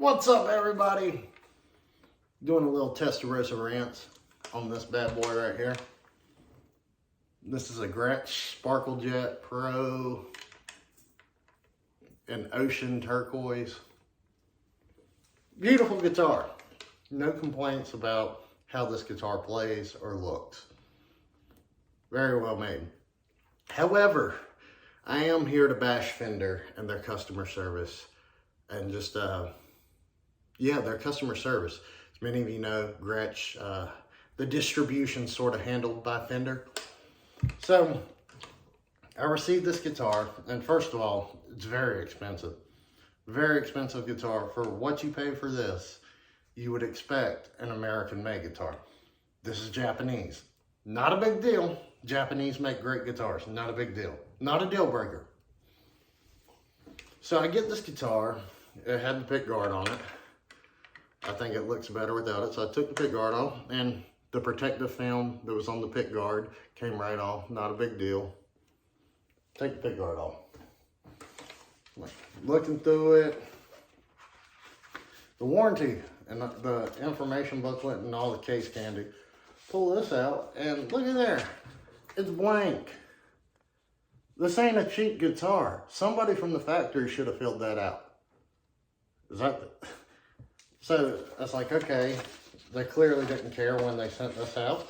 What's up, everybody? Doing a little Testarossa rants on this bad boy right here. This is a Gretsch Sparkle Jet Pro in ocean turquoise. Beautiful guitar. No complaints about how this guitar plays or looks. Very well made. However, I am here to bash Fender and their customer service and just their customer service. As many of you know, Gretsch, the distribution sort of handled by Fender. So I received this guitar, and first of all, it's very expensive. Very expensive guitar. For what you pay for this, you would expect an American-made guitar. This is Japanese. Not a big deal. Japanese make great guitars. Not a big deal. Not a deal breaker. So I get this guitar. It had the pick guard on it. I think it looks better without it. So I took the pick guard off, and the protective film that was on the pick guard came right off. Not a big deal. Take the pick guard off. Looking through it, the warranty and the information booklet and all the case candy. Pull this out, and look at there. It's blank. This ain't a cheap guitar. Somebody from the factory should have filled that out. So it's like, okay, they clearly didn't care when they sent this out.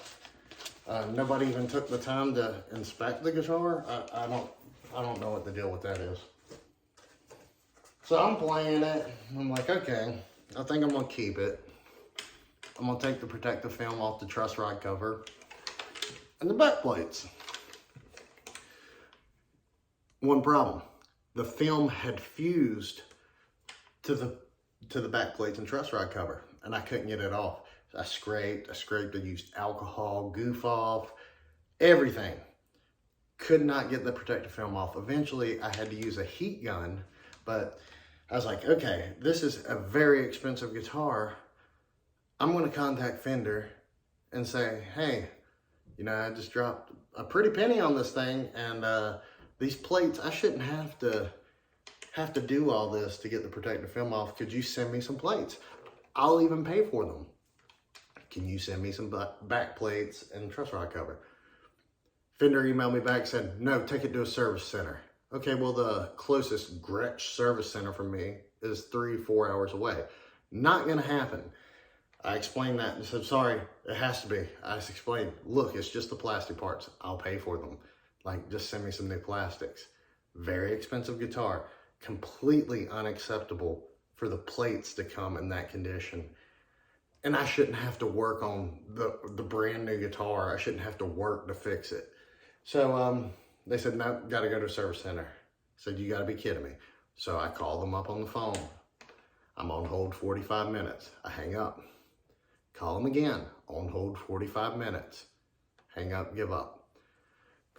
Nobody even took the time to inspect the guitar. I don't know what the deal with that is. So I'm playing it. I'm like, okay, I think I'm gonna keep it. I'm gonna take the protective film off the truss rod cover and the back plates. One problem, the film had fused to the back plates and truss rod cover, and I couldn't get it off. I scraped, I used alcohol, goof off, everything. Could not get the protective film off. Eventually, I had to use a heat gun, but I was like, okay, this is a very expensive guitar. I'm gonna contact Fender and say, hey, you know, I just dropped a pretty penny on this thing, and these plates, I shouldn't have to do all this to get the protective film off. Could you send me some plates? I'll even pay for them. Can you send me some back plates and truss rod cover? Fender emailed me back, said, no, take it to a service center. Okay, well, the closest Gretsch service center for me is 3-4 hours away. Not gonna happen. I explained that and said, sorry, it has to be. I just explained, look, it's just the plastic parts. I'll pay for them. Like, just send me some new plastics. Very expensive guitar. Completely unacceptable for the plates to come in that condition. And I shouldn't have to work on the brand new guitar. I shouldn't have to work to fix it. So they said, no, gotta go to a service center. I said, you gotta be kidding me. So I called them up on the phone. I'm on hold 45 minutes. I hang up. Call them again. On hold 45 minutes. Hang up, give up.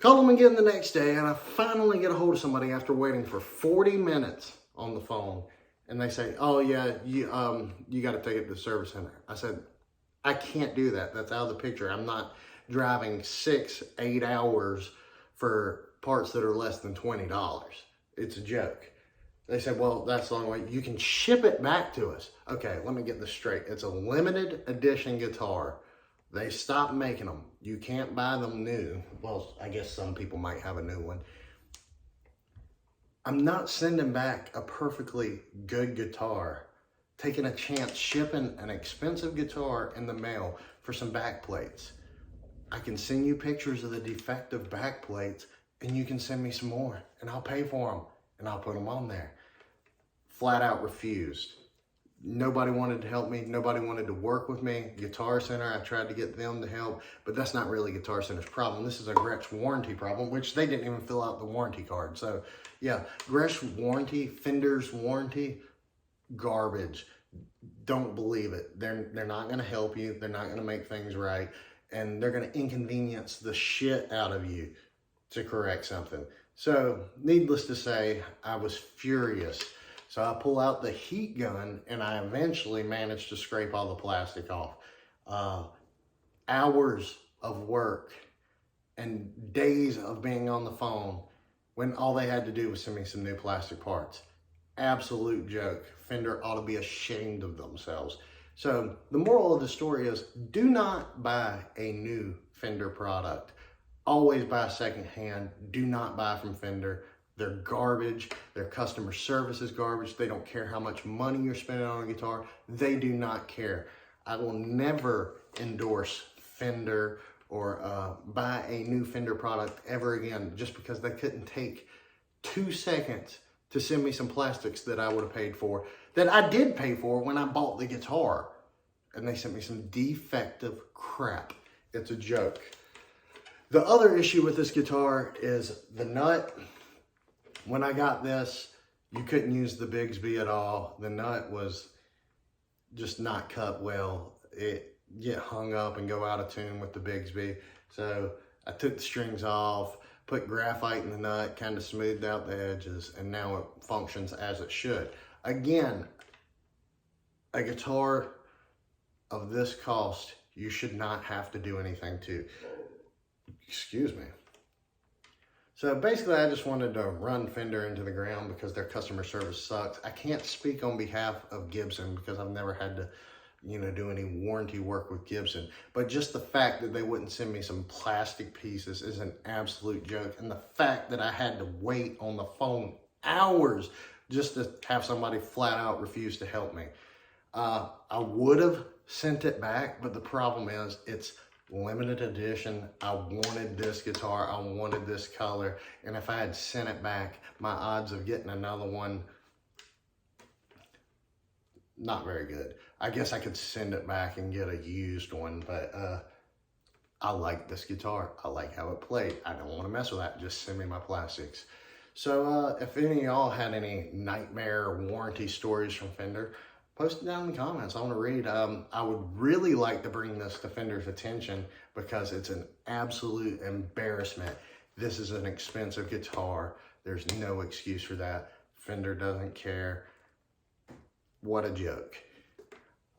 Call them again the next day, and I finally get a hold of somebody after waiting for 40 minutes on the phone. And they say, oh yeah, you got to take it to the service center. I said, I can't do that. That's out of the picture. I'm not driving 6-8 hours for parts that are less than $20. It's a joke. They said, well, that's the only way. You can ship it back to us. Okay, let me get this straight. It's a limited edition guitar. They stopped making them. You can't buy them new. Well, I guess some people might have a new one. I'm not sending back a perfectly good guitar, taking a chance shipping an expensive guitar in the mail for some back plates. I can send you pictures of the defective back plates, and you can send me some more, and I'll pay for them, and I'll put them on there. Flat out refused. Nobody wanted to help me. Nobody wanted to work with me. Guitar Center, I tried to get them to help, but that's not really Guitar Center's problem. This is a Gretsch warranty problem, which they didn't even fill out the warranty card. So yeah, Gretsch warranty, Fender's warranty, garbage. Don't believe it. They're not gonna help you. They're not gonna make things right. And they're gonna inconvenience the shit out of you to correct something. So needless to say, I was furious. So I pull out the heat gun, and I eventually managed to scrape all the plastic off. Hours of work and days of being on the phone when all they had to do was send me some new plastic parts. absolute joke. Fender ought to be ashamed of themselves. So the moral of the story is, do not buy a new Fender product. Always buy secondhand. Do not buy from Fender. They're garbage. Their customer service is garbage. They don't care how much money you're spending on a guitar. They do not care. I will never endorse Fender or buy a new Fender product ever again, just because they couldn't take 2 seconds to send me some plastics that I would have paid for, that I did pay for when I bought the guitar. And they sent me some defective crap. It's a joke. The other issue with this guitar is the nut. When I got this, you couldn't use the Bigsby at all. The nut was just not cut well. It get hung up and go out of tune with the Bigsby. So I took the strings off, put graphite in the nut, kind of smoothed out the edges, and now it functions as it should. Again, a guitar of this cost, you should not have to do anything to. Excuse me. So basically, I just wanted to run Fender into the ground because their customer service sucks. I can't speak on behalf of Gibson because I've never had to, do any warranty work with Gibson. But just the fact that they wouldn't send me some plastic pieces is an absolute joke. And the fact that I had to wait on the phone hours just to have somebody flat out refuse to help me. I would have sent it back, but the problem is it's limited edition. I wanted this guitar. I wanted this color. And if I had sent it back, my odds of getting another one, not very good. I guess I could send it back and get a used one, but I like this guitar. I like how it played. I don't want to mess with that. Just send me my plastics. So if any of y'all had any nightmare warranty stories from Fender, post it down in the comments. I want to read. I would really like to bring this to Fender's attention because it's an absolute embarrassment. This is an expensive guitar. There's no excuse for that. Fender doesn't care. What a joke.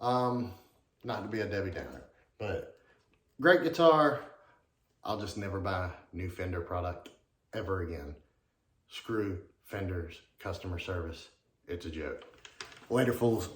Not to be a Debbie Downer, but great guitar. I'll just never buy a new Fender product ever again. Screw Fender's customer service. It's a joke. Later, fools.